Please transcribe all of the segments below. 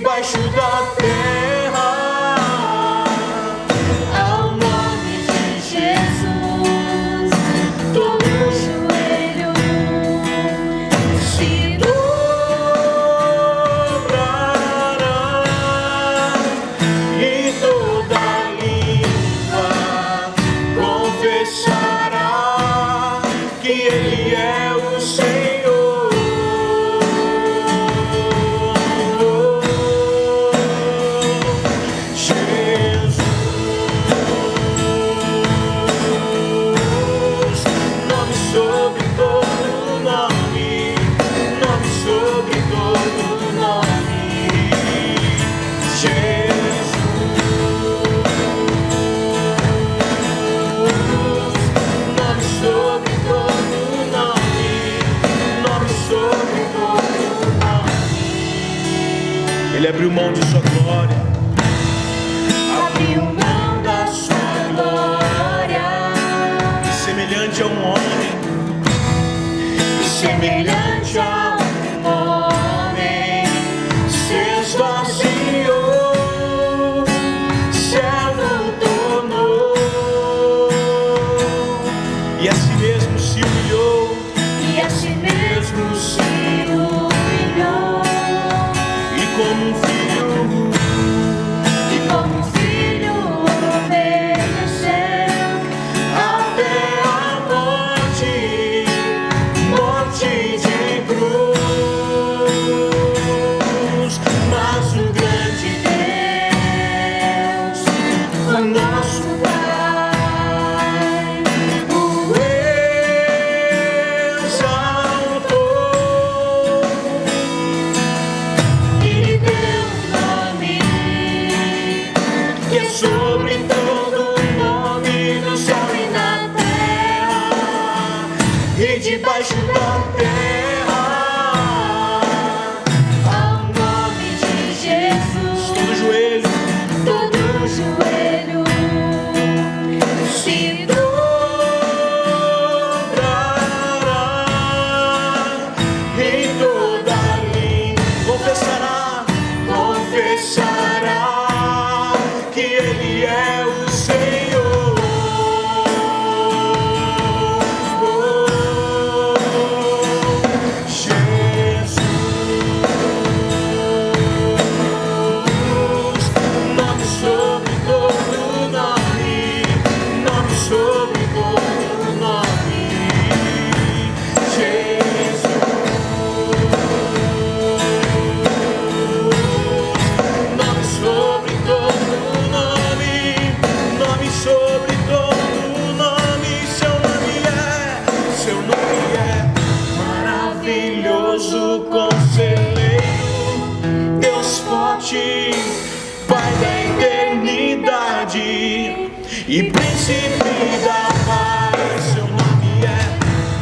debaixo da terra, ao nome de Jesus, todo joelho se dobrará e toda língua confessará que Ele é o Senhor. Jesus, nome sobre todo nome, nome sobre todo nome. Jesus, nome sobre todo nome, nome sobre todo nome. Ele abriu mão de sua glória, Abriu mão da sua glória, semelhante a um homem, semelhante a um homem, se esvaziou, servo tornou, e a si mesmo se humilhou, e a si mesmo se humilhou, e como um filho obedeceu até a morte, morte de cruz. Mas o grande Deus, o nosso Pai, o exaltou e lhe deu um nome que é sobre todo nome, no céu e na terra e debaixo da terra, ao nome de Jesus, todo joelho se dobrará e toda língua confessará que Ele é o Senhor. Jesus, nome sobre todo nome, nome sobre todo nome. Jesus, nome sobre todo nome, nome sobre todo nome. Seu nome é maravilhoso, conselheiro, Deus forte, Pai da eternidade e príncipe da paz. Seu nome é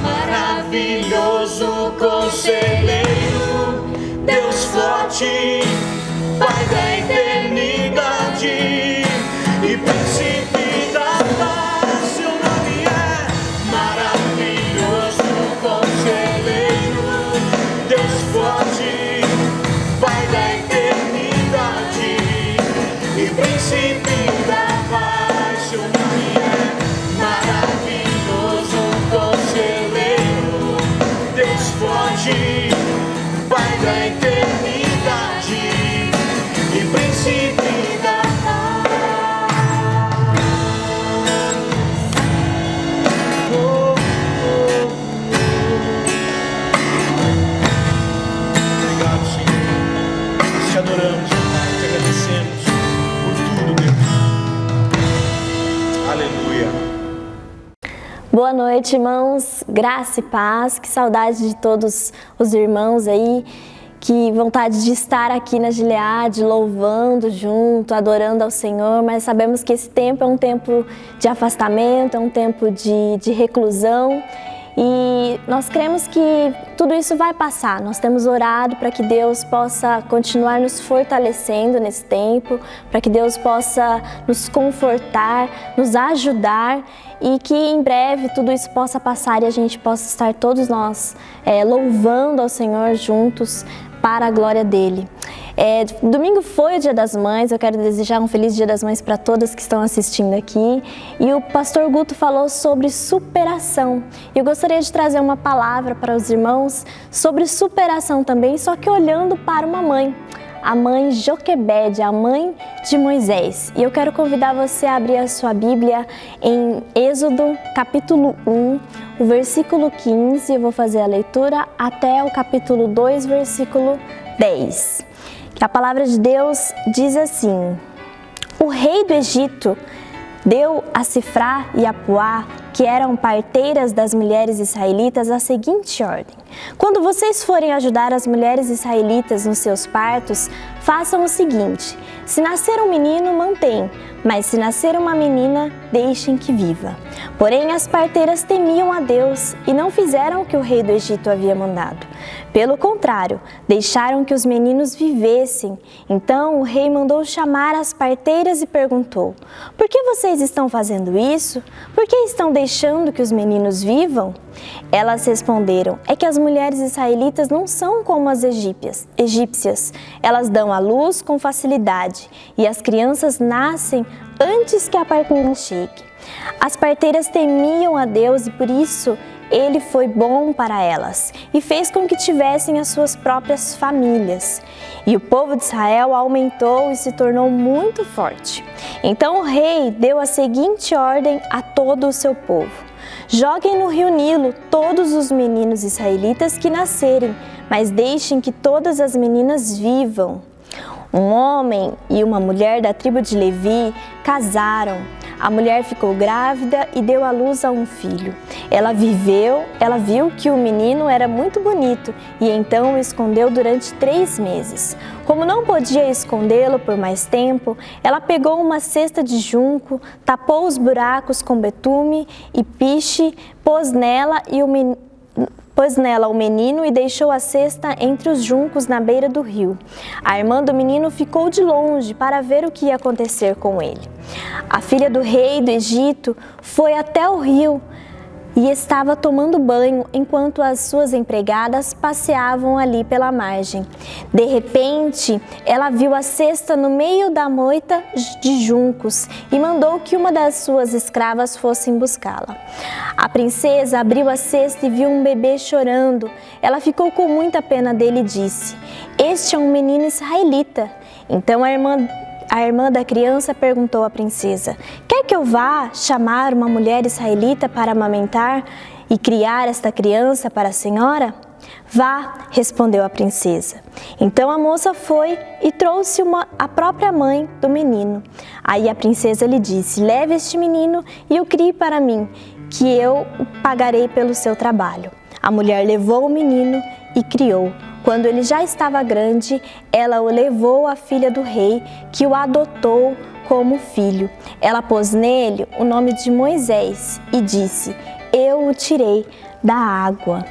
maravilhoso, conselheiro, Deus forte, Pai da eternidade e príncipe da paz. Seu nome é maravilhoso, conselheiro, Deus forte, Pai da eternidade e príncipe da paz. Seu nome é maravilhoso, conselheiro, Deus forte, Pai da eternidade e príncipe da paz. Oh, oh, Obrigado, Senhor. Nós te adoramos, Pai, te agradecemos por tudo, Deus. Aleluia. Boa noite, irmãos. Graça e paz. Que saudade de todos os irmãos aí. Que vontade de estar aqui na Gileade, louvando junto, adorando ao Senhor. Mas sabemos que esse tempo é um tempo de afastamento, é um tempo de reclusão. E nós cremos que tudo isso vai passar. Nós temos orado para que Deus possa continuar nos fortalecendo nesse tempo, para que Deus possa nos confortar, nos ajudar e que em breve tudo isso possa passar e a gente possa estar todos nós louvando ao Senhor juntos para a glória dele. Domingo foi o Dia das Mães, eu quero desejar um feliz Dia das Mães para todas que estão assistindo aqui. E o pastor Guto falou sobre superação. Eu gostaria de trazer uma palavra para os irmãos sobre superação também, só que olhando para uma mãe. A mãe Joquebede, a mãe de Moisés. E eu quero convidar você a abrir a sua Bíblia em Êxodo capítulo 1, o versículo 15, eu vou fazer a leitura até o capítulo 2, versículo 10. A palavra de Deus diz assim: o rei do Egito deu a Sifrá e a Puá, que eram parteiras das mulheres israelitas, a seguinte ordem: quando vocês forem ajudar as mulheres israelitas nos seus partos, façam o seguinte: se nascer um menino, mantém, mas se nascer uma menina, deixem que viva. Porém, as parteiras temiam a Deus e não fizeram o que o rei do Egito havia mandado. Pelo contrário, deixaram que os meninos vivessem. Então o rei mandou chamar as parteiras e perguntou: por que vocês estão fazendo isso? Por que estão deixando que os meninos vivam? Elas responderam: é que as mulheres israelitas não são como as egípcias. Elas dão à luz com facilidade e as crianças nascem antes que a parteira chegue. As parteiras temiam a Deus e por isso Ele foi bom para elas e fez com que tivessem as suas próprias famílias. E o povo de Israel aumentou e se tornou muito forte. Então o rei deu a seguinte ordem a todo o seu povo: joguem no rio Nilo todos os meninos israelitas que nascerem, mas deixem que todas as meninas vivam. Um homem e uma mulher da tribo de Levi casaram. A mulher ficou grávida e deu à luz a um filho. Ela viu que o menino era muito bonito e então o escondeu durante 3 meses. Como não podia escondê-lo por mais tempo, ela pegou uma cesta de junco, tapou os buracos com betume e piche, pôs nela o menino e deixou a cesta entre os juncos na beira do rio. A irmã do menino ficou de longe para ver o que ia acontecer com ele. A filha do rei do Egito foi até o rio e estava tomando banho enquanto as suas empregadas passeavam ali pela margem. De repente, ela viu a cesta no meio da moita de juncos e mandou que uma das suas escravas fosse buscá-la. A princesa abriu a cesta e viu um bebê chorando. Ela ficou com muita pena dele e disse: este é um menino israelita. Então a irmã da criança perguntou à princesa: quer que eu vá chamar uma mulher israelita para amamentar e criar esta criança para a senhora? Vá, respondeu a princesa. Então a moça foi e trouxe a própria mãe do menino. Aí a princesa lhe disse: leve este menino e o crie para mim, que eu o pagarei pelo seu trabalho. A mulher levou o menino e criou. Quando ele já estava grande, ela o levou à filha do rei, que o adotou como filho. Ela pôs nele o nome de Moisés e disse: eu o tirei da água.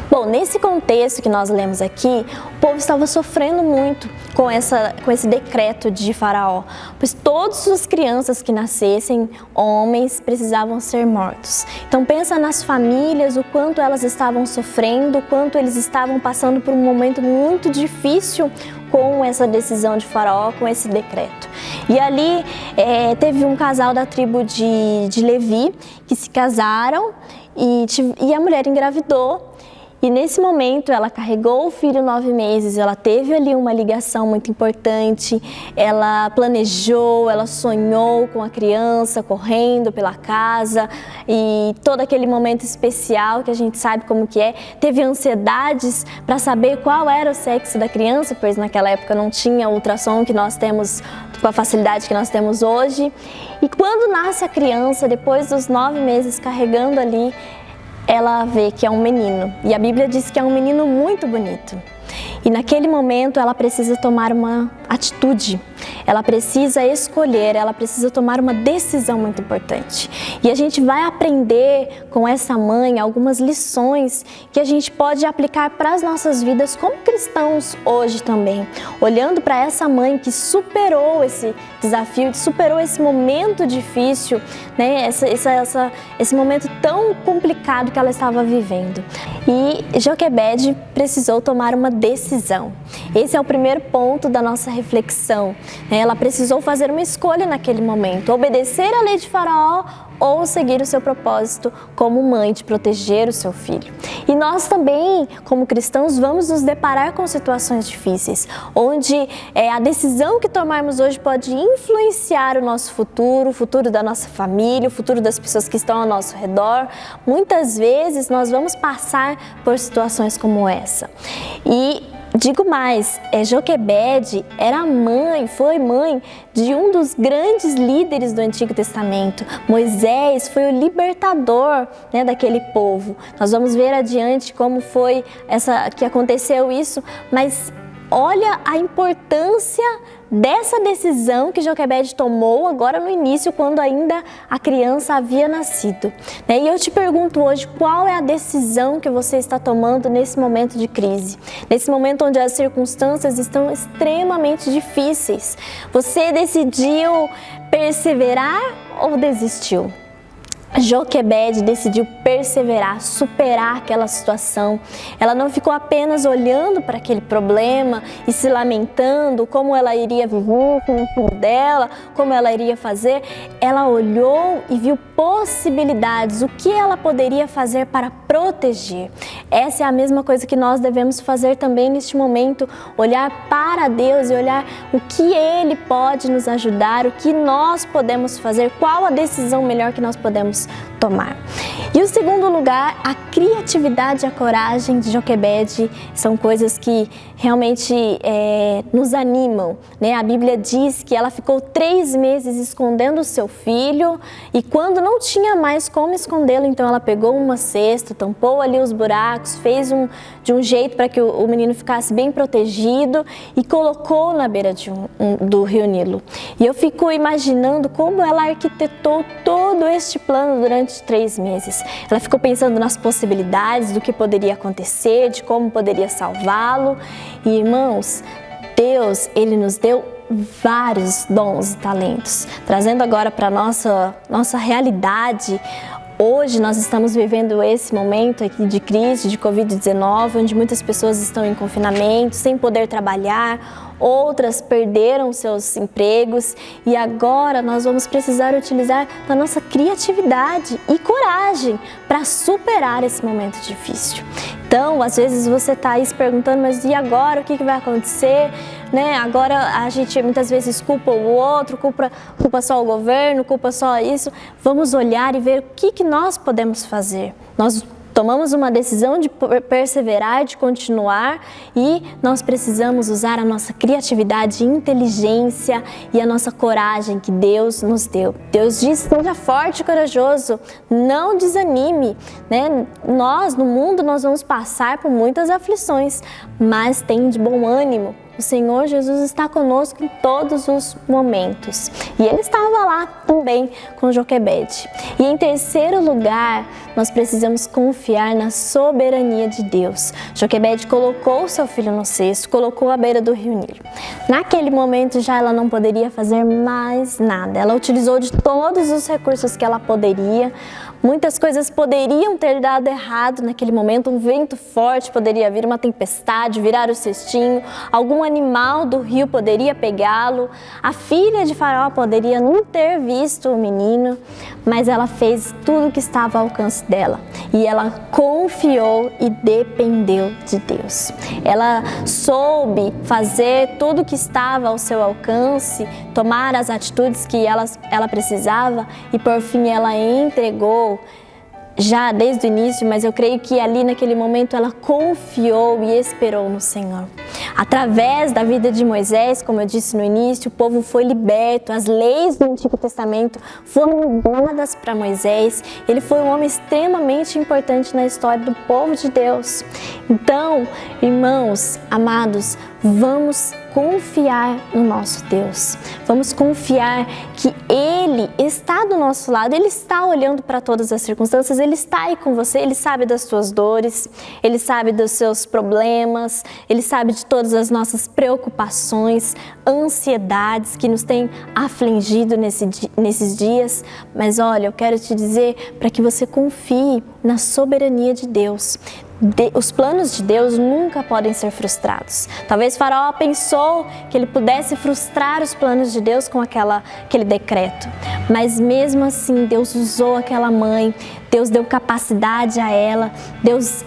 Bom, nesse contexto que nós lemos aqui, o povo estava sofrendo muito com esse decreto de Faraó, pois todas as crianças que nascessem, homens, precisavam ser mortos. Então pensa nas famílias, o quanto elas estavam sofrendo, o quanto eles estavam passando por um momento muito difícil com essa decisão de Faraó, com esse decreto. E ali teve um casal da tribo de Levi que se casaram e a mulher engravidou. E nesse momento ela carregou o filho 9 meses, ela teve ali uma ligação muito importante, ela planejou, ela sonhou com a criança correndo pela casa e todo aquele momento especial que a gente sabe como que é. Teve ansiedades para saber qual era o sexo da criança, pois naquela época não tinha ultrassom que nós temos, com a facilidade que nós temos hoje. E quando nasce a criança, depois dos 9 meses carregando ali, ela vê que é um menino, e a Bíblia diz que é um menino muito bonito. E naquele momento ela precisa tomar uma atitude, ela precisa escolher, ela precisa tomar uma decisão muito importante. E a gente vai aprender com essa mãe algumas lições que a gente pode aplicar para as nossas vidas como cristãos hoje também. Olhando para essa mãe que superou esse desafio, que superou esse momento difícil, né? Esse momento tão complicado que ela estava vivendo. E Joquebede precisou tomar uma decisão. Esse é o primeiro ponto da nossa reflexão. Ela precisou fazer uma escolha naquele momento, obedecer à lei de Faraó ou seguir o seu propósito como mãe de proteger o seu filho. E nós também, como cristãos, vamos nos deparar com situações difíceis, onde a decisão que tomarmos hoje pode influenciar o nosso futuro, o futuro da nossa família, o futuro das pessoas que estão ao nosso redor. Muitas vezes nós vamos passar por situações como essa. E digo mais, Joquebede foi mãe de um dos grandes líderes do Antigo Testamento. Moisés foi o libertador, né, daquele povo. Nós vamos ver adiante como foi que aconteceu isso, mas olha a importância dessa decisão que Joquebede tomou agora no início, quando ainda a criança havia nascido. E eu te pergunto hoje, qual é a decisão que você está tomando nesse momento de crise? Nesse momento onde as circunstâncias estão extremamente difíceis. Você decidiu perseverar ou desistiu? Joquebede decidiu perseverar, superar aquela situação. Ela não ficou apenas olhando para aquele problema e se lamentando como ela iria viver com o filho dela, como ela iria fazer. Ela olhou e viu possibilidades, o que ela poderia fazer para proteger. Essa é a mesma coisa que nós devemos fazer também neste momento, olhar para Deus e olhar o que Ele pode nos ajudar, o que nós podemos fazer, qual a decisão melhor que nós podemos tomar. E o segundo lugar, a criatividade e a coragem de Joquebede são coisas que realmente nos animam, né? A Bíblia diz que ela ficou 3 meses escondendo o seu filho e quando não tinha mais como escondê-lo, então ela pegou uma cesta, tampou ali os buracos, fez de um jeito para que o menino ficasse bem protegido e colocou na beira do rio Nilo. E eu fico imaginando como ela arquitetou todo este plano durante 3 meses. Ela ficou pensando nas possibilidades, do que poderia acontecer, de como poderia salvá-lo. E irmãos, Deus, Ele nos deu vários dons e talentos. Trazendo agora para a nossa realidade, hoje nós estamos vivendo esse momento aqui de crise, de Covid-19, onde muitas pessoas estão em confinamento, sem poder trabalhar, outras perderam seus empregos e agora nós vamos precisar utilizar da nossa criatividade e coragem para superar esse momento difícil. Então, às vezes você está aí se perguntando, mas e agora? O que vai acontecer? Né? Agora a gente muitas vezes culpa o outro, culpa só o governo, culpa só isso. Vamos olhar e ver o que nós podemos fazer. Nós tomamos uma decisão de perseverar, de continuar e nós precisamos usar a nossa criatividade, inteligência e a nossa coragem que Deus nos deu. Deus diz, seja forte e corajoso, não desanime, né? Nós, no mundo, nós vamos passar por muitas aflições, mas tenha de bom ânimo. O Senhor Jesus está conosco em todos os momentos. E Ele estava lá também com Joquebede. E em terceiro lugar, nós precisamos confiar na soberania de Deus. Joquebede colocou seu filho no cesto, colocou à beira do rio Nilo. Naquele momento já ela não poderia fazer mais nada. Ela utilizou de todos os recursos que ela poderia. Muitas coisas poderiam ter dado errado naquele momento, um vento forte poderia vir, uma tempestade, virar o cestinho, algum animal do rio poderia pegá-lo, a filha de Faraó poderia não ter visto o menino, mas ela fez tudo o que estava ao alcance dela e ela confiou e dependeu de Deus. Ela soube fazer tudo o que estava ao seu alcance, tomar as atitudes que ela precisava e por fim ela entregou já desde o início, mas eu creio que ali naquele momento ela confiou e esperou no Senhor. Através da vida de Moisés, como eu disse no início, o povo foi liberto, as leis do Antigo Testamento foram dadas para Moisés. Ele foi um homem extremamente importante na história do povo de Deus. Então, irmãos, amados, vamos confiar no nosso Deus. Vamos confiar que Ele está do nosso lado, Ele está olhando para todas as circunstâncias, Ele está aí com você, Ele sabe das suas dores, Ele sabe dos seus problemas, Ele sabe de todas as nossas preocupações, ansiedades que nos têm afligido nesses dias. Mas olha, eu quero te dizer para que você confie na soberania de Deus. Os planos de Deus nunca podem ser frustrados. Talvez Faraó pensou que ele pudesse frustrar os planos de Deus com aquele decreto, mas mesmo assim Deus usou aquela mãe, Deus deu capacidade a ela, Deus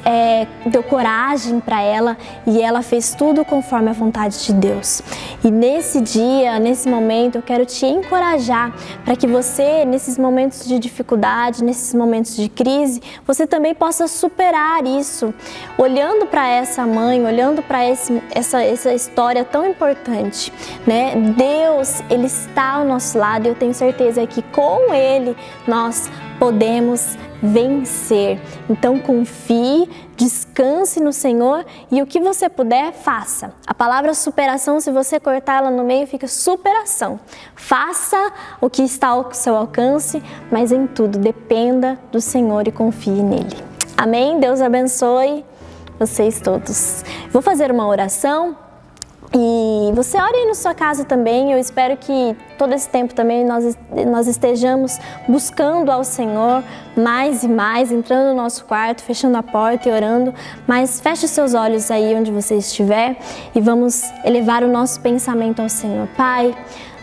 deu coragem para ela e ela fez tudo conforme a vontade de Deus. E nesse dia, nesse momento, eu quero te encorajar para que você, nesses momentos de dificuldade, nesses momentos de crise, você também possa superar isso, olhando para essa mãe, olhando para essa história tão importante, né? Deus, Ele está ao nosso lado e eu tenho certeza que com Ele nós podemos vencer. Então confie, descanse no Senhor e o que você puder, faça. A palavra superação, se você cortar ela no meio, fica superação. Faça o que está ao seu alcance, mas em tudo dependa do Senhor e confie nele. Amém? Deus abençoe vocês todos. Vou fazer uma oração. E você ore aí na sua casa também. Eu espero que todo esse tempo também nós estejamos buscando ao Senhor mais e mais, entrando no nosso quarto, fechando a porta e orando. Mas feche os seus olhos aí onde você estiver e vamos elevar o nosso pensamento ao Senhor. Pai,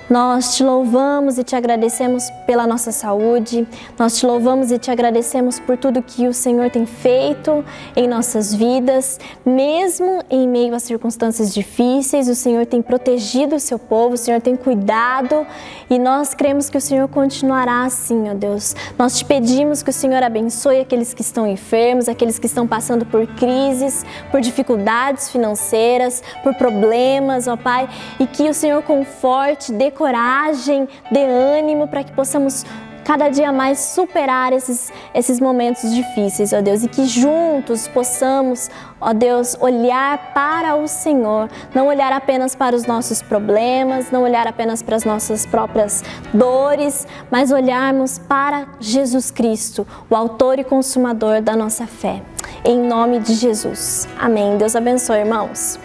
nós te louvamos e te agradecemos pela nossa saúde, nós te louvamos e te agradecemos por tudo que o Senhor tem feito em nossas vidas, mesmo em meio a circunstâncias difíceis, o Senhor tem protegido o seu povo, o Senhor tem cuidado e nós cremos que o Senhor continuará assim, ó Deus. Nós te pedimos que o Senhor abençoe aqueles que estão enfermos, aqueles que estão passando por crises, por dificuldades financeiras, por problemas, ó Pai, e que o Senhor conforte, dê coragem, dê ânimo para que possamos cada dia mais superar esses momentos difíceis, ó Deus, e que juntos possamos, ó Deus, olhar para o Senhor, não olhar apenas para os nossos problemas, não olhar apenas para as nossas próprias dores, mas olharmos para Jesus Cristo, o autor e consumador da nossa fé. Em nome de Jesus. Amém. Deus abençoe, irmãos.